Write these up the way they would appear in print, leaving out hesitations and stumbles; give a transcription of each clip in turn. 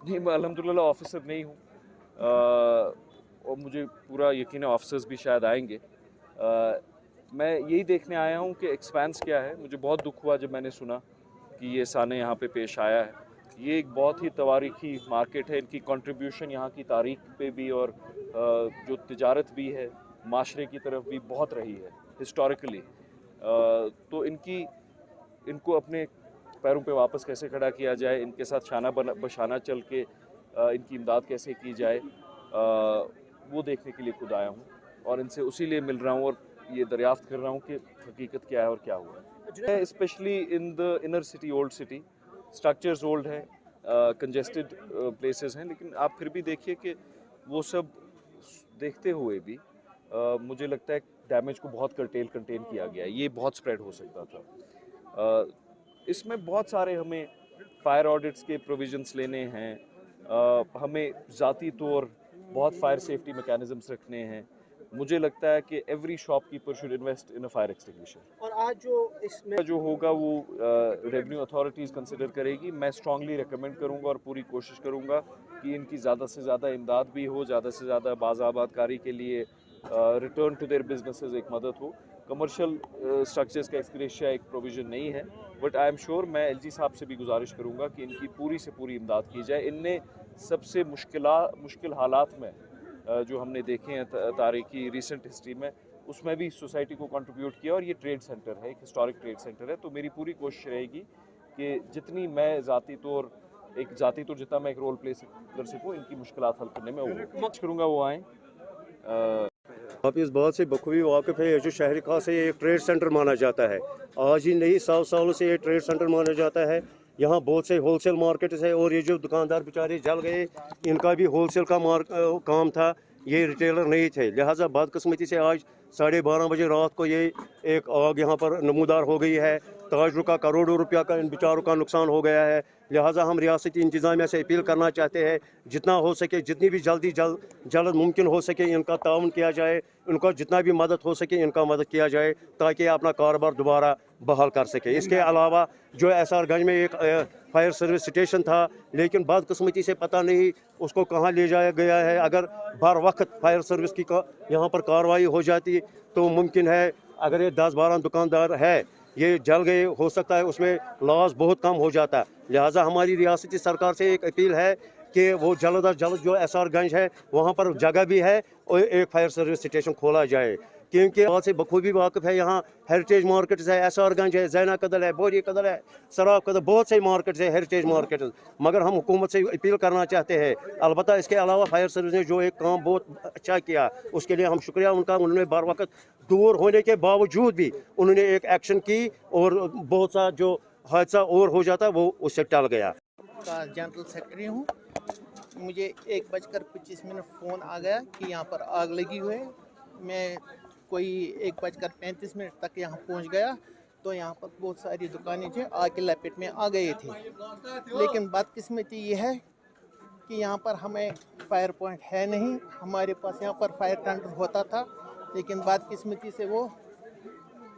नहीं, मैं अल्हम्दुलिल्लाह ऑफिसर नहीं हूँ और मुझे पूरा यकीन है ऑफिसर्स भी शायद आएंगे। मैं यही देखने आया हूँ कि एक्सपेंस क्या है। मुझे बहुत दुख हुआ जब मैंने सुना कि ये साने यहाँ पे पेश आया है। ये एक बहुत ही तवारीखी मार्केट है, इनकी कंट्रीब्यूशन यहाँ की तारीख पे भी और जो तिजारत भी है माशरे की तरफ भी बहुत रही है हिस्टोरिकली। तो इनको अपने पैरों पे वापस कैसे खड़ा किया जाए, इनके साथ शाना बशाना चल के इनकी इमदाद कैसे की जाए, वो देखने के लिए खुद आया हूँ और इनसे उसी लिए मिल रहा हूँ और ये दरियाफ्त कर रहा हूँ कि हकीकत क्या है और क्या हुआ है। Specially in the inner city, old city, structures old हैं, कंजेस्टेड प्लेसेस हैं, लेकिन आप फिर भी देखिए कि वो सब देखते हुए भी मुझे लगता है डैमेज को बहुत कंटेन किया गया है। ये बहुत स्प्रेड हो सकता था। इसमें बहुत सारे हमें फायर ऑडिट्स के प्रोविजंस लेने हैं, हमें ज़ाती तौर बहुत फायर सेफ्टी मैकेनिज्म्स रखने हैं। मुझे लगता है कि every shopkeeper should invest in a fire extinguisher. और आज जो इसमें जो होगा वो रेवेन्यू अथॉरिटीज़ कंसिडर करेगी। मैं स्ट्रांगली रिकमेंड करूंगा और पूरी कोशिश करूंगा कि इनकी ज़्यादा से ज़्यादा इमदाद भी हो, ज़्यादा से ज़्यादा बाज़ाबादकारी के लिए रिटर्न टू देयर बिजनेसेस एक मदद हो। कमर्शियल स्ट्रक्चर्स का एक्सग्रेशिया एक प्रोविज़न नहीं है, बट आई एम श्योर मैं एलजी साहब से भी गुजारिश करूंगा कि इनकी पूरी से पूरी इमदाद की जाए। इनने सबसे मुश्किल हालात में जो हमने देखे हैं तारीखी रिसेंट हिस्ट्री में, उसमें भी सोसाइटी को कंट्रीब्यूट किया और ये ट्रेड सेंटर है, एक हिस्टोरिक ट्रेड सेंटर है। तो मेरी पूरी कोशिश रहेगी कि जितनी मैं ज़ाती तौर जितना मैं एक रोल प्ले कर सकूँ इनकी मुश्किलात हल करने में वो करूँगा, वो आएँ। आप इस बात से बखूबी वाकिफ़ है, जो शहर खास है एक ट्रेड सेंटर माना जाता है। आज ही नहीं, 100 सालों से ये ट्रेड सेंटर माना जाता है। यहाँ बहुत से होलसेल मार्केट्स है और ये जो दुकानदार बेचारे जल गए, इनका भी होलसेल का काम था, ये रिटेलर नहीं थे। लिहाजा बदकिस्मती से आज 12:30 बजे रात को ये एक आग यहाँ पर नमूदार हो गई है। ताजरों का करोड़ों रुपया का इन बेचारों का नुकसान हो गया है। लिहाजा हम रियासती इंतज़ामिया से अपील करना चाहते हैं, जितना हो सके, जितनी भी जल्द मुमकिन हो सके इनका ताउन किया जाए, उनको जितना भी मदद हो सके इनका मदद किया जाए ताकि अपना कारोबार दोबारा बहाल कर सके। इसके अलावा जो SRगंज में एक फायर सर्विस स्टेशन था, लेकिन बदकिस्मती से पता नहीं उसको कहाँ ले जाया गया है। अगर बर वक्त फायर सर्विस की यहाँ पर कार्रवाई हो जाती तो मुमकिन है, अगर ये 10-12 दुकानदार है ये जल गए, हो सकता है उसमें लॉस बहुत कम हो जाता। लिहाजा हमारी रियासती सरकार से एक अपील है कि वो जल्द अज जल्द जो SRगंज है वहाँ पर जगह भी है और एक फायर सर्विस स्टेशन खोला जाए, क्योंकि बहुत से बखूबी वाकिफ़ है। यहाँ हेरिटेज मार्केट्स है, SRगंज है, जैना कदल है, बोरी कदल है, सराफ कदल, बहुत से मार्केट्स है, हेरिटेज मार्केट्स। मगर हम हुकूमत से अपील करना चाहते हैं, अलबत्ता इसके अलावा फायर सर्विस ने जो एक काम बहुत अच्छा किया उसके लिए हम शुक्रिया उनका। उन्होंने बर वक्त दूर होने के बावजूद भी उन्होंने एक एक्शन की और बहुत सा जो हादसा और हो जाता वो उससे टल गया। का जनरल सेक्रेटरी हूँ। मुझे 1:25 फ़ोन आ गया कि यहाँ पर आग लगी हुई है। मैं कोई 1:35 तक यहाँ पहुँच गया तो यहाँ पर बहुत सारी दुकानें जो आग की लपेट में आ गई थी। लेकिन बदकिस्मती ये है कि यहाँ पर हमें फायर पॉइंट है नहीं। हमारे पास यहाँ पर फायर टेंडर होता था, लेकिन बदकिस्मती से वो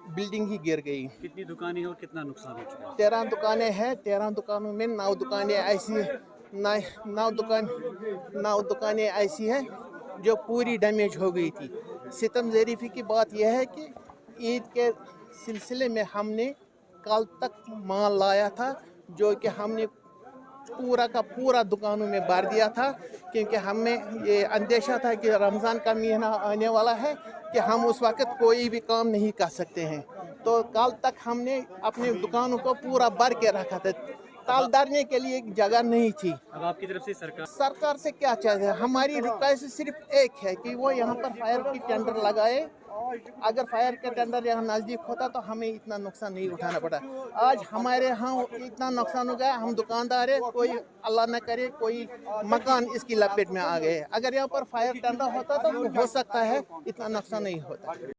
बिल्डिंग ही गिर गई। कितनी दुकानें हैं और कितना नुकसान हो चुका है? 13 दुकानें हैं। 13 दुकानों में 9 दुकानें ऐसी 9 दुकानें ऐसी हैं जो पूरी डैमेज हो गई थी। सितम ज़रीफ़ी की बात यह है कि ईद के सिलसिले में हमने कल तक माल लाया था, जो कि हमने पूरा का पूरा दुकानों में भर दिया था, क्योंकि हमें ये अंदेशा था कि रमज़ान का महीना आने वाला है कि हम उस वक्त कोई भी काम नहीं कर सकते हैं। तो कल तक हमने अपने दुकानों को पूरा भर के रखा था, ताल डालने के लिए जगह नहीं थी। अब आपकी तरफ से सरकार से क्या चाहिए? हमारी रिक्वेस्ट सिर्फ एक है कि वो यहाँ पर फायर की टेंडर लगाए। अगर फायर का टेंडर यहाँ नज़दीक होता तो हमें इतना नुकसान नहीं उठाना पड़ा। आज हमारे यहाँ इतना नुकसान हो गया, हम दुकानदार है, कोई अल्लाह न करे कोई मकान इसकी लपेट में आ गए। अगर यहाँ पर फायर टेंडर होता तो हो सकता है इतना नुकसान नहीं होता।